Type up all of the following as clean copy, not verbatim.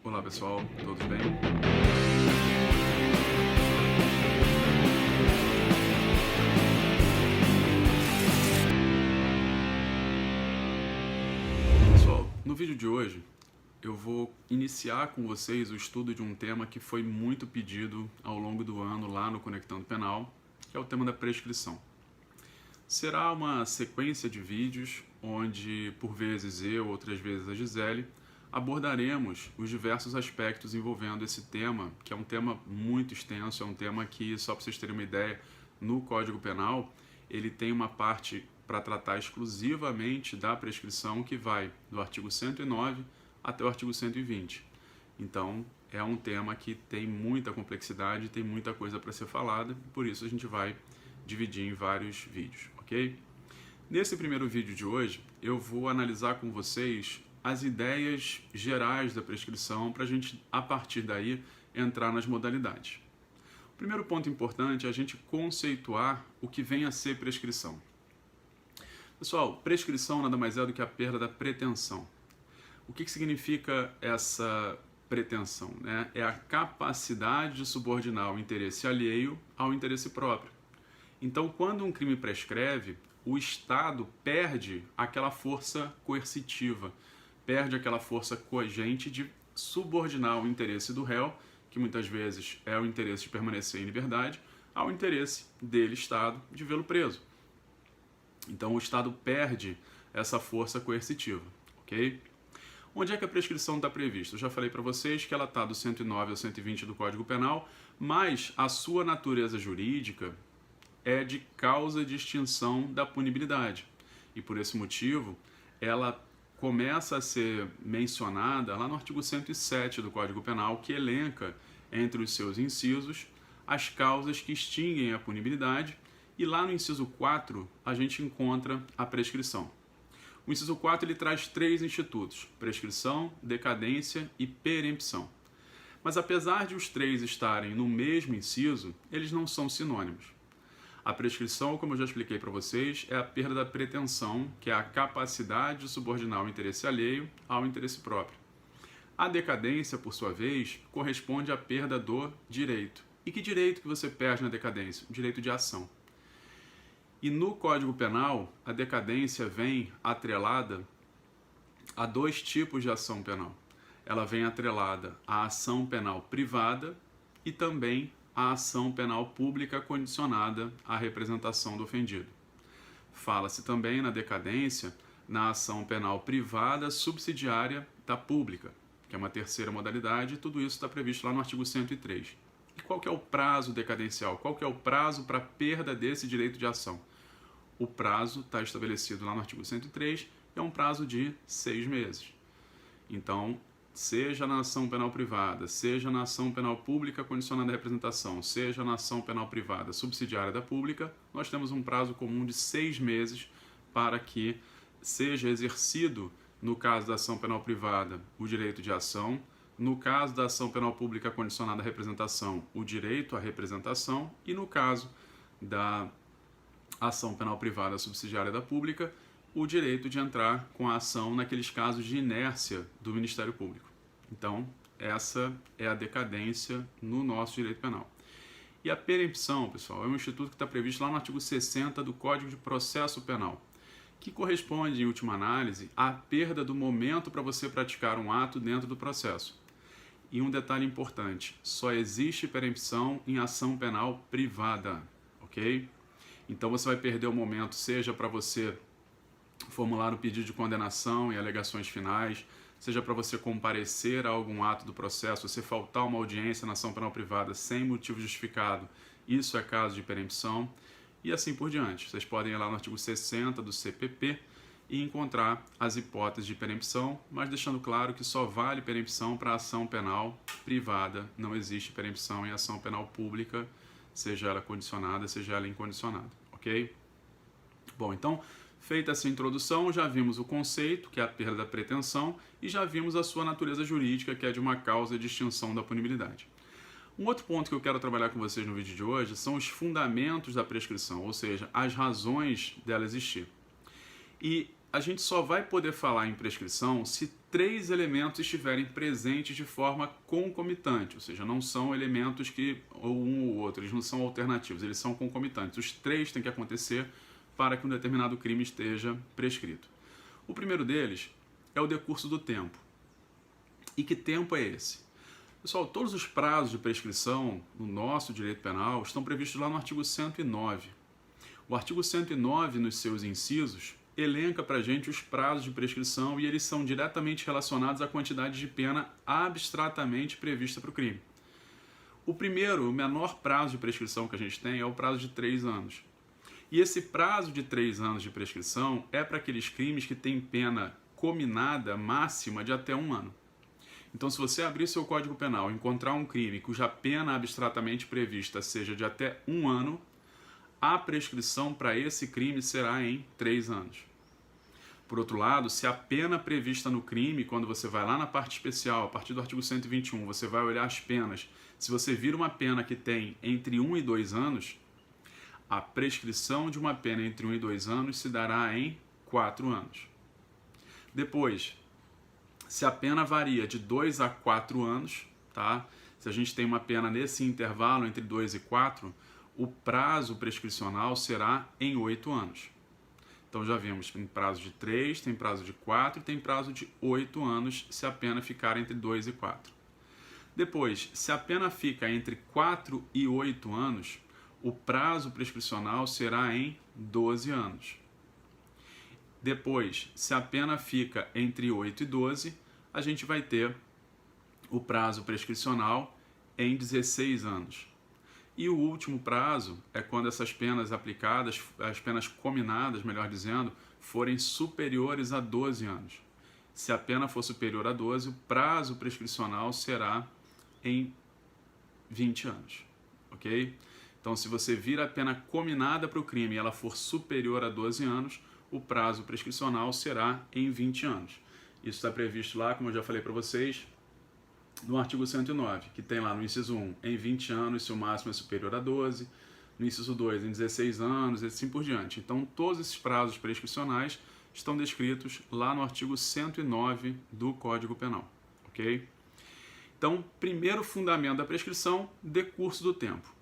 Olá pessoal, todos bem? Pessoal, no vídeo de hoje eu vou iniciar com vocês o estudo de um tema que foi muito pedido ao longo do ano lá no Conectando Penal, que é o tema da prescrição. Será uma sequência de vídeos onde, por vezes eu, outras vezes a Gisele, abordaremos os diversos aspectos envolvendo esse tema, que é um tema muito extenso, é um tema que, só para vocês terem uma ideia, no Código Penal, ele tem uma parte para tratar exclusivamente da prescrição que vai do artigo 109 até o artigo 120. Então, é um tema que tem muita complexidade, tem muita coisa para ser falada, por isso a gente vai dividir em vários vídeos, ok? Nesse primeiro vídeo de hoje, eu vou analisar com vocês as ideias gerais da prescrição para a gente, a partir daí, entrar nas modalidades. O primeiro ponto importante é a gente conceituar o que vem a ser prescrição. Pessoal, prescrição nada mais é do que a perda da pretensão. O que significa essa pretensão, né? É a capacidade de subordinar o interesse alheio ao interesse próprio. Então, quando um crime prescreve, o Estado perde aquela força coercitiva, perde aquela força coagente de subordinar o interesse do réu, que muitas vezes é o interesse de permanecer em liberdade, ao interesse dele, Estado, de vê-lo preso. Então o Estado perde essa força coercitiva, ok? Onde é que a prescrição está prevista? Eu já falei para vocês que ela está do 109 ao 120 do Código Penal, mas a sua natureza jurídica é de causa de extinção da punibilidade. E por esse motivo, ela começa a ser mencionada lá no artigo 107 do Código Penal, que elenca entre os seus incisos as causas que extinguem a punibilidade, e lá no inciso 4 a gente encontra a prescrição. O inciso 4 ele traz três institutos: prescrição, decadência e perempção. Mas apesar de os três estarem no mesmo inciso, eles não são sinônimos. A prescrição, como eu já expliquei para vocês, é a perda da pretensão, que é a capacidade de subordinar o interesse alheio ao interesse próprio. A decadência, por sua vez, corresponde à perda do direito. E que direito que você perde na decadência? O direito de ação. E no Código Penal, a decadência vem atrelada a dois tipos de ação penal. Ela vem atrelada à ação penal privada e também à ação penal pública condicionada à representação do ofendido. Fala-se também na decadência na ação penal privada subsidiária da pública, que é uma terceira modalidade, e tudo isso está previsto lá no artigo 103. E qual que é o prazo decadencial? Qual que é o prazo para a perda desse direito de ação? O prazo está estabelecido lá no artigo 103, é um prazo de 6 meses. Então, seja na ação penal privada, seja na ação penal pública condicionada à representação, seja na ação penal privada subsidiária da pública, nós temos um prazo comum de 6 meses para que seja exercido, no caso da ação penal privada, o direito de ação, no caso da ação penal pública condicionada à representação, o direito à representação, e no caso da ação penal privada subsidiária da pública, o direito de entrar com a ação naqueles casos de inércia do Ministério Público. Então, essa é a decadência no nosso direito penal. E a perempção, pessoal, é um instituto que está previsto lá no artigo 60 do Código de Processo Penal, que corresponde, em última análise, à perda do momento para você praticar um ato dentro do processo. E um detalhe importante, só existe perempção em ação penal privada, ok? Então você vai perder o momento, seja para você formular o pedido de condenação e alegações finais, seja para você comparecer a algum ato do processo, você faltar uma audiência na ação penal privada sem motivo justificado, isso é caso de perempção, e assim por diante. Vocês podem ir lá no artigo 60 do CPP e encontrar as hipóteses de perempção, mas deixando claro que só vale perempção para ação penal privada, não existe perempção em ação penal pública, seja ela condicionada, seja ela incondicionada, ok? Bom, então, feita essa introdução, já vimos o conceito, que é a perda da pretensão, e já vimos a sua natureza jurídica, que é de uma causa de extinção da punibilidade. Um outro ponto que eu quero trabalhar com vocês no vídeo de hoje são os fundamentos da prescrição, ou seja, as razões dela existir. E a gente só vai poder falar em prescrição se 3 elementos estiverem presentes de forma concomitante, ou seja, não são elementos que ou um ou outro, eles não são alternativos, eles são concomitantes. Os 3 têm que acontecer para que um determinado crime esteja prescrito. O primeiro deles é o decurso do tempo. E que tempo é esse? Pessoal, todos os prazos de prescrição no nosso direito penal estão previstos lá no artigo 109. O artigo 109, nos seus incisos, elenca para a gente os prazos de prescrição e eles são diretamente relacionados à quantidade de pena abstratamente prevista para o crime. O primeiro, o menor prazo de prescrição que a gente tem é o prazo de 3 anos. E esse prazo de 3 anos de prescrição é para aqueles crimes que têm pena cominada máxima de até 1 ano. Então, se você abrir seu Código Penal e encontrar um crime cuja pena abstratamente prevista seja de até 1 ano, a prescrição para esse crime será em 3 anos. Por outro lado, se a pena prevista no crime, quando você vai lá na parte especial, a partir do artigo 121, você vai olhar as penas, se você vir uma pena que tem entre 1 e 2 anos, a prescrição de uma pena entre 1 e 2 anos se dará em 4 anos. Depois, se a pena varia de 2 a 4 anos, tá? Se a gente tem uma pena nesse intervalo entre 2 e 4, o prazo prescricional será em 8 anos. Então já vimos, tem prazo de 3, tem prazo de 4 e tem prazo de 8 anos se a pena ficar entre 2 e 4. Depois, se a pena fica entre 4 e 8 anos, o prazo prescricional será em 12 anos. Depois, se a pena fica entre 8 e 12, a gente vai ter o prazo prescricional em 16 anos. E o último prazo é quando essas penas aplicadas, as penas cominadas, melhor dizendo, forem superiores a 12 anos. Se a pena for superior a 12, o prazo prescricional será em 20 anos, ok? Então, se você vir a pena cominada para o crime e ela for superior a 12 anos, o prazo prescricional será em 20 anos. Isso está previsto lá, como eu já falei para vocês, no artigo 109, que tem lá no inciso 1, em 20 anos, se o máximo é superior a 12, no inciso 2, em 16 anos, e assim por diante. Então, todos esses prazos prescricionais estão descritos lá no artigo 109 do Código Penal, ok? Então, primeiro fundamento da prescrição, decurso do tempo.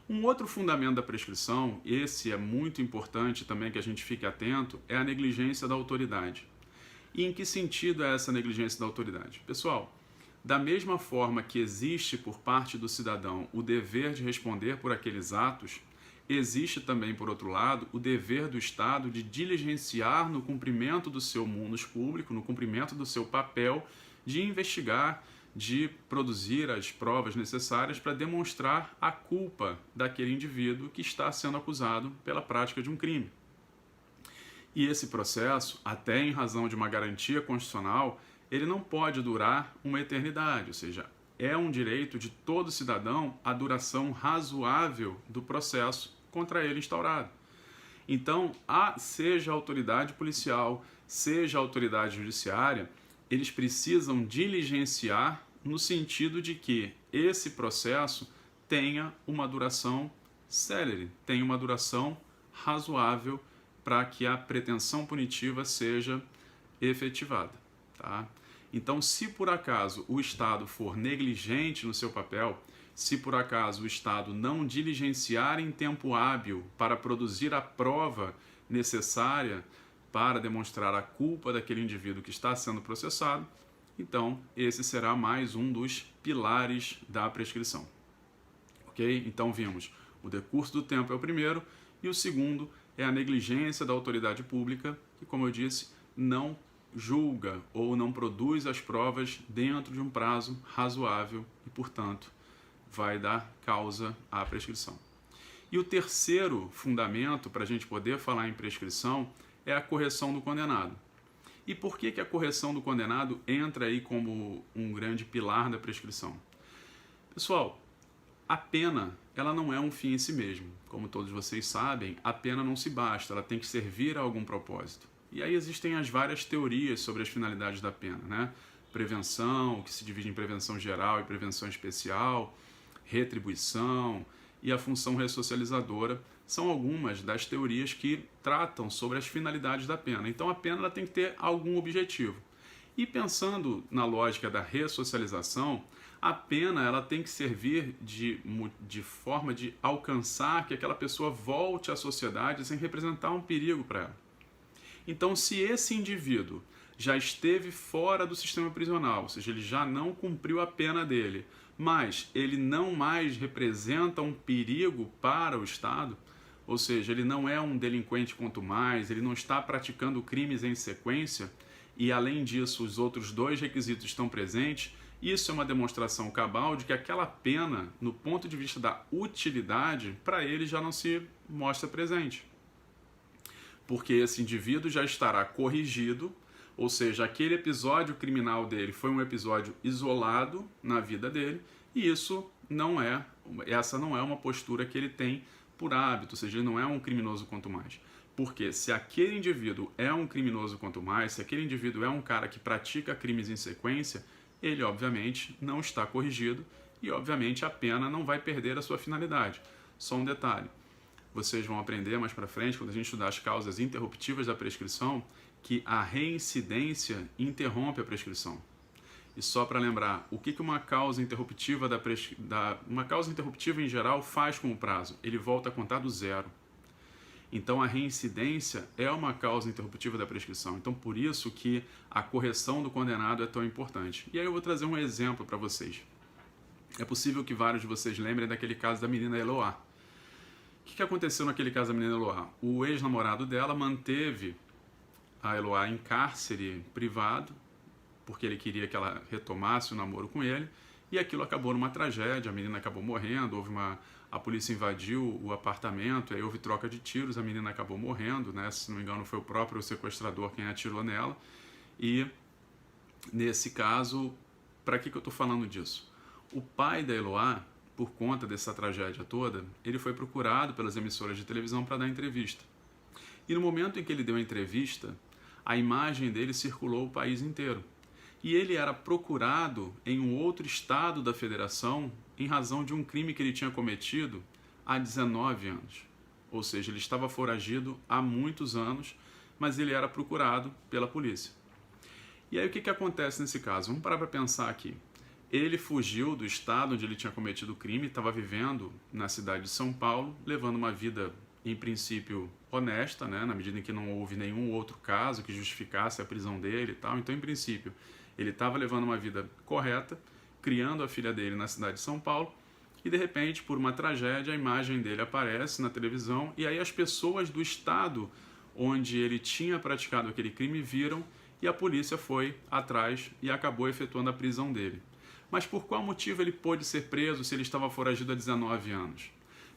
Um outro fundamento da prescrição, esse é muito importante também que a gente fique atento, é a negligência da autoridade. E em que sentido é essa negligência da autoridade? Pessoal, da mesma forma que existe por parte do cidadão o dever de responder por aqueles atos, existe também, por outro lado, o dever do Estado de diligenciar no cumprimento do seu munus público, no cumprimento do seu papel, de investigar, de produzir as provas necessárias para demonstrar a culpa daquele indivíduo que está sendo acusado pela prática de um crime. E esse processo, até em razão de uma garantia constitucional, ele não pode durar uma eternidade, ou seja, é um direito de todo cidadão a duração razoável do processo contra ele instaurado. Então, seja a autoridade policial, seja a autoridade judiciária, eles precisam diligenciar no sentido de que esse processo tenha uma duração célere, tenha uma duração razoável para que a pretensão punitiva seja efetivada, tá? Então, se por acaso o Estado for negligente no seu papel, se por acaso o Estado não diligenciar em tempo hábil para produzir a prova necessária para demonstrar a culpa daquele indivíduo que está sendo processado, então esse será mais um dos pilares da prescrição. Ok? Então vimos o decurso do tempo é o primeiro e o segundo é a negligência da autoridade pública que, como eu disse, não julga ou não produz as provas dentro de um prazo razoável e, portanto, vai dar causa à prescrição. E o terceiro fundamento para a gente poder falar em prescrição é a correção do condenado. E por que a correção do condenado entra aí como um grande pilar da prescrição? Pessoal, a pena ela não é um fim em si mesmo. Como todos vocês sabem, a pena não se basta, ela tem que servir a algum propósito. E aí existem as várias teorias sobre as finalidades da pena, né? Prevenção, que se divide em prevenção geral e prevenção especial, retribuição, e a função ressocializadora são algumas das teorias que tratam sobre as finalidades da pena. Então a pena ela tem que ter algum objetivo. E pensando na lógica da ressocialização, a pena ela tem que servir de forma de alcançar que aquela pessoa volte à sociedade sem representar um perigo para ela. Então, se esse indivíduo já esteve fora do sistema prisional, ou seja, ele já não cumpriu a pena dele, mas ele não mais representa um perigo para o Estado, ou seja, ele não é um delinquente quanto mais, ele não está praticando crimes em sequência, e além disso os outros dois requisitos estão presentes, isso é uma demonstração cabal de que aquela pena, no ponto de vista da utilidade, para ele já não se mostra presente. Porque esse indivíduo já estará corrigido, ou seja, aquele episódio criminal dele foi um episódio isolado na vida dele, e essa não é uma postura que ele tem por hábito, ou seja, ele não é um criminoso quanto mais. Porque se aquele indivíduo é um criminoso quanto mais, se aquele indivíduo é um cara que pratica crimes em sequência, ele obviamente não está corrigido e obviamente a pena não vai perder a sua finalidade. Só um detalhe, vocês vão aprender mais para frente, quando a gente estudar as causas interruptivas da prescrição, que a reincidência interrompe a prescrição. E só para lembrar, o que uma causa interruptiva uma causa interruptiva em geral faz com o prazo? Ele volta a contar do zero. Então a reincidência é uma causa interruptiva da prescrição. Então por isso que a correção do condenado é tão importante. E aí eu vou trazer um exemplo para vocês. É possível que vários de vocês lembrem daquele caso da menina Eloá. O que aconteceu naquele caso da menina Eloá? O ex-namorado dela manteve a Eloá em cárcere privado, porque ele queria que ela retomasse o namoro com ele, e aquilo acabou numa tragédia, a menina acabou morrendo, a polícia invadiu o apartamento, aí houve troca de tiros, a menina acabou morrendo, né? Se não me engano foi o próprio sequestrador quem atirou nela, e nesse caso, para que eu estou falando disso? O pai da Eloá, por conta dessa tragédia toda, ele foi procurado pelas emissoras de televisão para dar entrevista. E no momento em que ele deu a entrevista, a imagem dele circulou o país inteiro. E ele era procurado em um outro estado da federação em razão de um crime que ele tinha cometido há 19 anos. Ou seja, ele estava foragido há muitos anos, mas ele era procurado pela polícia. E aí o que acontece nesse caso? Vamos parar para pensar aqui. Ele fugiu do estado onde ele tinha cometido o crime, estava vivendo na cidade de São Paulo, levando uma vida, em princípio, honesta, né? Na medida em que não houve nenhum outro caso que justificasse a prisão dele e tal. Então, em princípio, ele estava levando uma vida correta, criando a filha dele na cidade de São Paulo, e de repente, por uma tragédia, a imagem dele aparece na televisão, e aí as pessoas do estado onde ele tinha praticado aquele crime viram, e a polícia foi atrás e acabou efetuando a prisão dele. Mas por qual motivo ele pôde ser preso se ele estava foragido há 19 anos?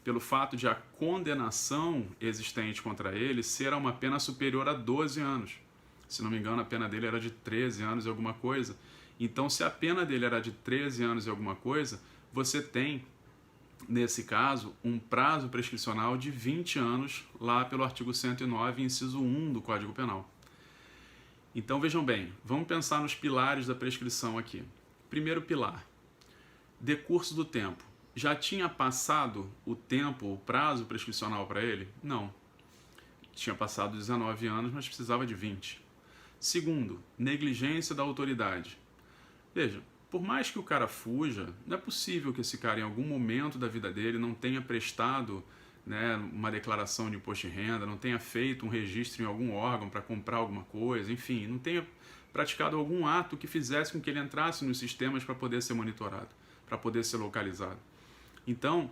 Pelo fato de a condenação existente contra ele ser a uma pena superior a 12 anos. Se não me engano, a pena dele era de 13 anos e alguma coisa. Então, se a pena dele era de 13 anos e alguma coisa, você tem, nesse caso, um prazo prescricional de 20 anos, lá pelo artigo 109, inciso 1 do Código Penal. Então, vejam bem, vamos pensar nos pilares da prescrição aqui. Primeiro pilar, decurso do tempo. Já tinha passado o tempo, o prazo prescricional para ele? Não. Tinha passado 19 anos, mas precisava de 20. Segundo, negligência da autoridade. Veja, por mais que o cara fuja, não é possível que esse cara em algum momento da vida dele não tenha prestado, né, uma declaração de imposto de renda, não tenha feito um registro em algum órgão para comprar alguma coisa, enfim, não tenha praticado algum ato que fizesse com que ele entrasse nos sistemas para poder ser monitorado, para poder ser localizado. Então,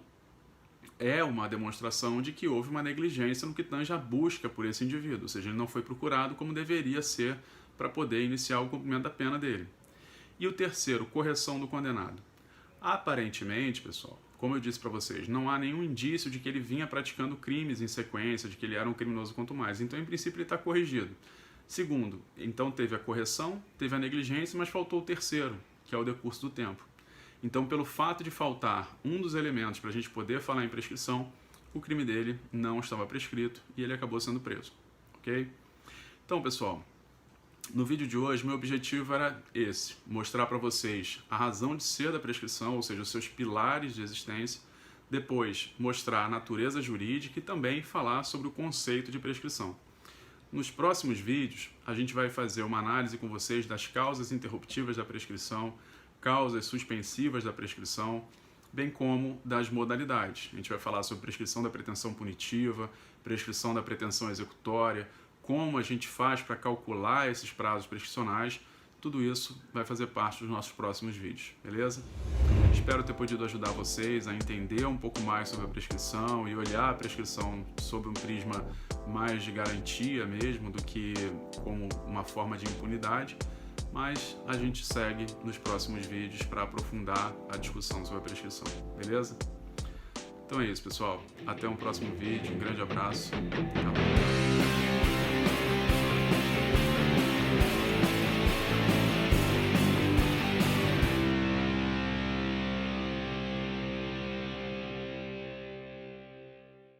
é uma demonstração de que houve uma negligência no que tange a busca por esse indivíduo, ou seja, ele não foi procurado como deveria ser para poder iniciar o cumprimento da pena dele. E o terceiro, correção do condenado. Aparentemente, pessoal, como eu disse para vocês, não há nenhum indício de que ele vinha praticando crimes em sequência, de que ele era um criminoso quanto mais. Então, em princípio, ele está corrigido. Segundo, então teve a correção, teve a negligência, mas faltou o terceiro, que é o decurso do tempo. Então, pelo fato de faltar um dos elementos para a gente poder falar em prescrição, o crime dele não estava prescrito e ele acabou sendo preso. Ok? Então, pessoal, no vídeo de hoje, meu objetivo era esse, mostrar para vocês a razão de ser da prescrição, ou seja, os seus pilares de existência, Depois, mostrar a natureza jurídica e também falar sobre o conceito de prescrição. Nos próximos vídeos, a gente vai fazer uma análise com vocês das causas interruptivas da prescrição, causas suspensivas da prescrição, bem como das modalidades. A gente vai falar sobre prescrição da pretensão punitiva, prescrição da pretensão executória, como a gente faz para calcular esses prazos prescricionais. Tudo isso vai fazer parte dos nossos próximos vídeos, beleza? Espero ter podido ajudar vocês a entender um pouco mais sobre a prescrição e olhar a prescrição sob um prisma mais de garantia mesmo do que como uma forma de impunidade, mas a gente segue nos próximos vídeos para aprofundar a discussão sobre a prescrição, beleza? Então é isso, pessoal. Até um próximo vídeo, um grande abraço. Até mais.